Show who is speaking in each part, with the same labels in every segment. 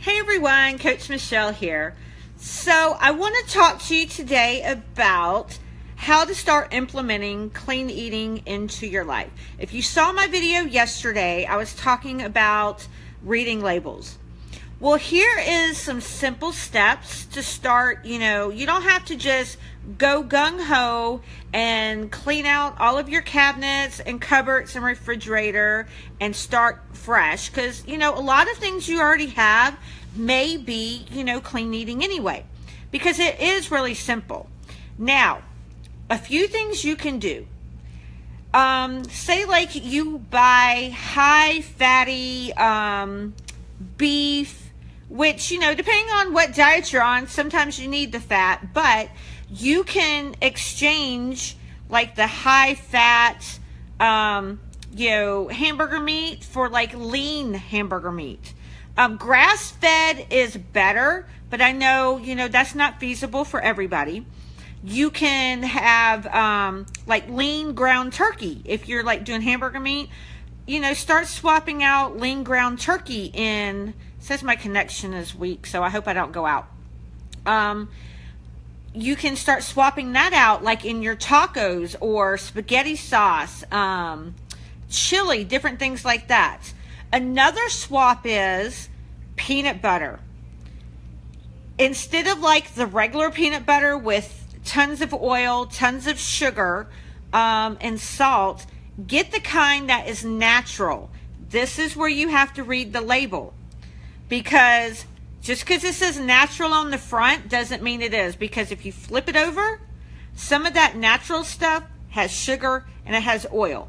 Speaker 1: Hey everyone, Coach Michelle here. So I want to talk to you today about how to start implementing clean eating into your life. If you saw my video yesterday, I was talking about reading labels. Well, here is some simple steps to start. You don't have to just go gung-ho and clean out all of your cabinets and cupboards and refrigerator and start fresh, because a lot of things you already have may be clean eating anyway, because it is really simple. Now, a few things you can do. Say like you buy high fatty beef, which depending on what diet you're on, sometimes you need the fat, but you can exchange like the high fat hamburger meat for like lean hamburger meat. Grass fed is better, but I know that's not feasible for everybody. You can have like lean ground turkey. If you're like doing hamburger meat, start swapping out lean ground turkey in. It says my connection is weak, so I hope I don't go out. You can start swapping that out like in your tacos or spaghetti sauce, chili, different things like that. Another swap is peanut butter. Instead of like the regular peanut butter with tons of oil, tons of sugar, and salt, get the kind that is natural. This is where you have to read the label, because just because it says natural on the front doesn't mean it is, because if you flip it over, some of that natural stuff has sugar and it has oil.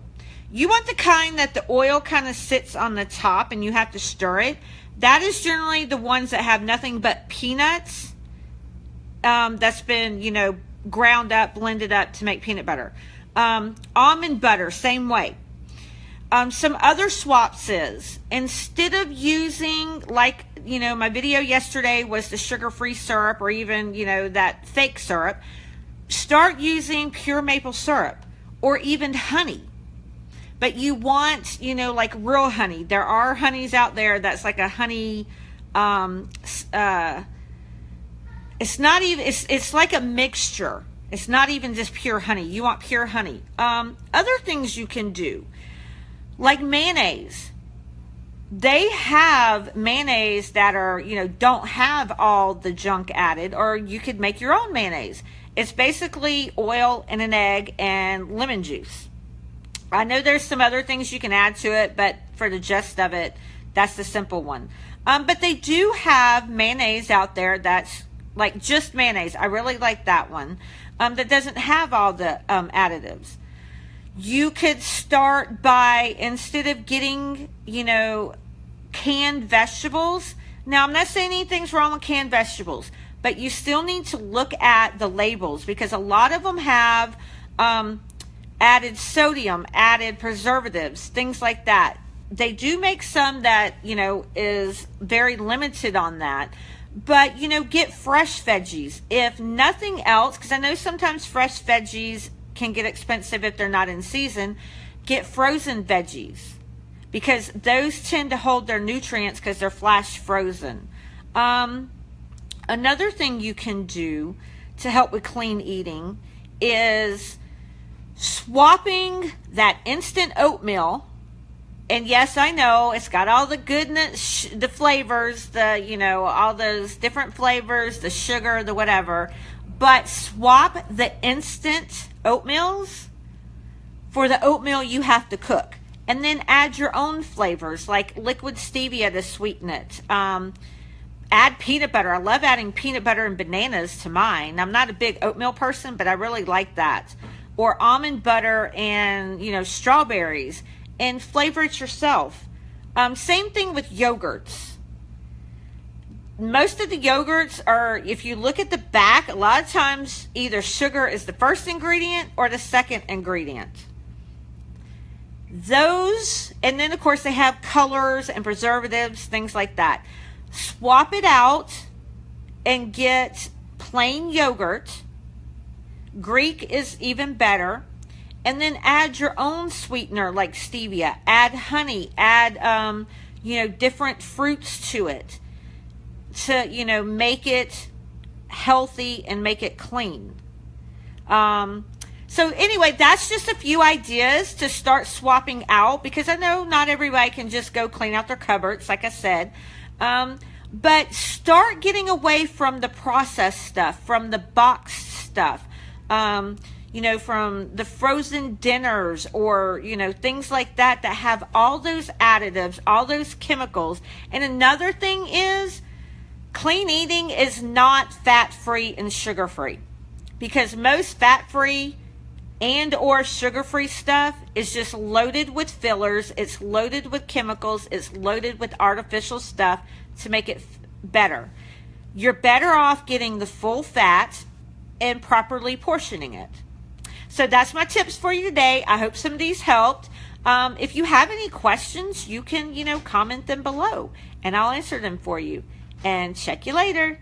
Speaker 1: You want the kind that the oil kind of sits on the top and you have to stir it. That is generally the ones that have nothing but peanuts that's been, ground up, blended up to make peanut butter. Almond butter, same way. Some other swaps is, instead of using like, my video yesterday was the sugar-free syrup, or even, that fake syrup, start using pure maple syrup or even honey. But you want, like real honey. There are honeys out there that's like a honey, it's not even, it's like a mixture. It's not even just pure honey. You want pure honey. Other things you can do, like mayonnaise. They have mayonnaise that are, don't have all the junk added, or you could make your own mayonnaise. It's basically oil and an egg and lemon juice. I know there's some other things you can add to it, but for the gist of it, that's the simple one. But they do have mayonnaise out there that's like just mayonnaise. I really like that one. That doesn't have all the additives. You could start by, instead of getting, canned vegetables. Now, I'm not saying anything's wrong with canned vegetables, but you still need to look at the labels, because a lot of them have added sodium, added preservatives, things like that. They do make some that, is very limited on that. But, get fresh veggies. If nothing else, because I know sometimes fresh veggies can get expensive if they're not in season, get frozen veggies, because those tend to hold their nutrients because they're flash frozen. Another thing you can do to help with clean eating is swapping that instant oatmeal. And yes, I know it's got all the goodness, the flavors, all those different flavors, the sugar, the whatever, but swap the instant oatmeals for the oatmeal you have to cook, and then add your own flavors like liquid stevia to sweeten it. Add peanut butter. I love adding peanut butter and bananas to mine. I'm not a big oatmeal person, but I really like that. Or almond butter and strawberries, and flavor it yourself. Same thing with yogurts. Most of the yogurts are, if you look at the back, a lot of times either sugar is the first ingredient or the second ingredient. Those, and then of course they have colors and preservatives, things like that. Swap it out and get plain yogurt. Greek is even better. And then add your own sweetener like stevia. Add honey. Add, different fruits to it. to, you know, make it healthy and make it clean. So anyway, that's just a few ideas to start swapping out, because I know not everybody can just go clean out their cupboards, like I said. But start getting away from the processed stuff, from the boxed stuff, you know, from the frozen dinners, or, you know, things like that that have all those additives, all those chemicals. And another thing is, clean eating is not fat-free and sugar-free, because most fat-free and or sugar-free stuff is just loaded with fillers, it's loaded with chemicals, it's loaded with artificial stuff to make it better. You're better off getting the full fat and properly portioning it. So that's my tips for you today. I hope some of these helped. If you have any questions, you can, you know, comment them below and I'll answer them for you. And check you later.